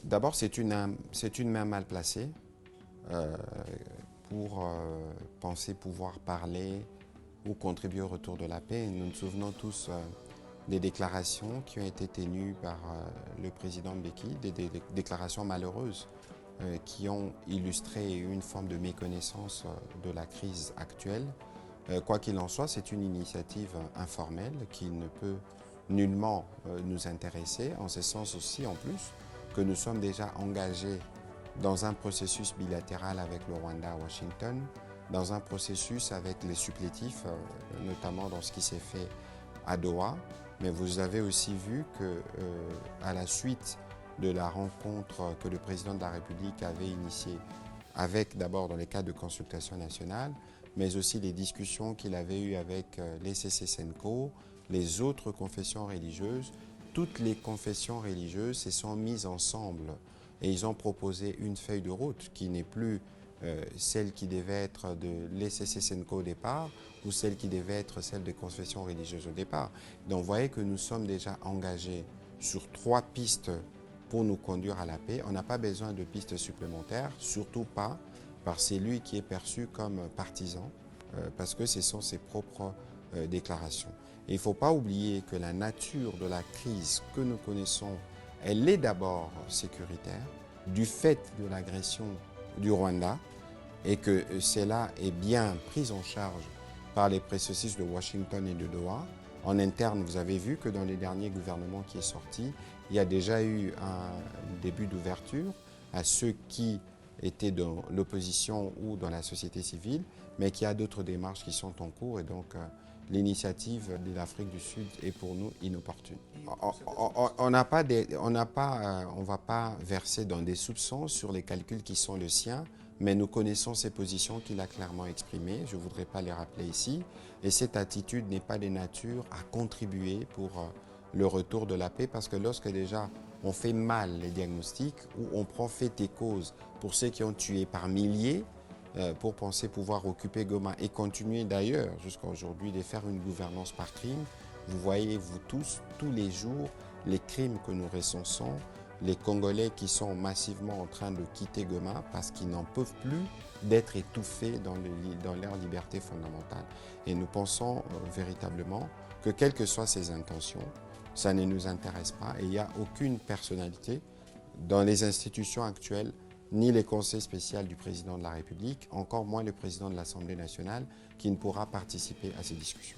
D'abord, c'est une main mal placée euh, pour penser pouvoir parler ou contribuer au retour de la paix. Nous nous souvenons tous des déclarations qui ont été tenues par le président Mbeki, des déclarations malheureuses qui ont illustré une forme de méconnaissance de la crise actuelle. Quoi qu'il en soit, c'est une initiative informelle qui ne peut nullement nous intéresser, en ce sens aussi en plus que nous sommes déjà engagés dans un processus bilatéral avec le Rwanda à Washington, dans un processus avec les supplétifs, notamment dans ce qui s'est fait à Doha. Mais vous avez aussi vu que, à la suite de la rencontre que le président de la République avait initiée avec d'abord dans les cadres de consultation nationale, mais aussi les discussions qu'il avait eues avec les CC-SENCO, les autres confessions religieuses, toutes les confessions religieuses se sont mises ensemble et ils ont proposé une feuille de route qui n'est plus celle qui devait être de l'ECC-SENCO au départ ou celle qui devait être celle des confessions religieuses au départ. Donc vous voyez que nous sommes déjà engagés sur 3 pistes pour nous conduire à la paix. On n'a pas besoin de pistes supplémentaires, surtout pas par celui qui est perçu comme partisan, parce que ce sont ses propres déclarations. Et il ne faut pas oublier que la nature de la crise que nous connaissons, elle est d'abord sécuritaire, du fait de l'agression du Rwanda, et que cela est bien pris en charge par les processus de Washington et de Doha. En interne, vous avez vu que dans les derniers gouvernements qui est sorti, il y a déjà eu un début d'ouverture à ceux qui étaient dans l'opposition ou dans la société civile, mais qu'il y a d'autres démarches qui sont en cours et donc l'initiative de l'Afrique du Sud est pour nous inopportune. On ne va pas verser dans des soupçons sur les calculs qui sont le sien, mais nous connaissons ses positions qu'il a clairement exprimées, je ne voudrais pas les rappeler ici, et cette attitude n'est pas de nature à contribuer pour le retour de la paix, parce que lorsque déjà on fait mal les diagnostics, ou on prend fait et cause pour ceux qui ont tué par milliers, pour penser pouvoir occuper Goma et continuer d'ailleurs jusqu'à aujourd'hui de faire une gouvernance par crime, vous voyez vous tous les jours les crimes que nous recensons, les Congolais qui sont massivement en train de quitter Goma parce qu'ils n'en peuvent plus d'être étouffés dans leur liberté fondamentale. Et nous pensons véritablement que quelles que soient ses intentions, ça ne nous intéresse pas et il n'y a aucune personnalité dans les institutions actuelles, ni les conseils spéciaux du président de la République, encore moins le président de l'Assemblée nationale, qui ne pourra participer à ces discussions.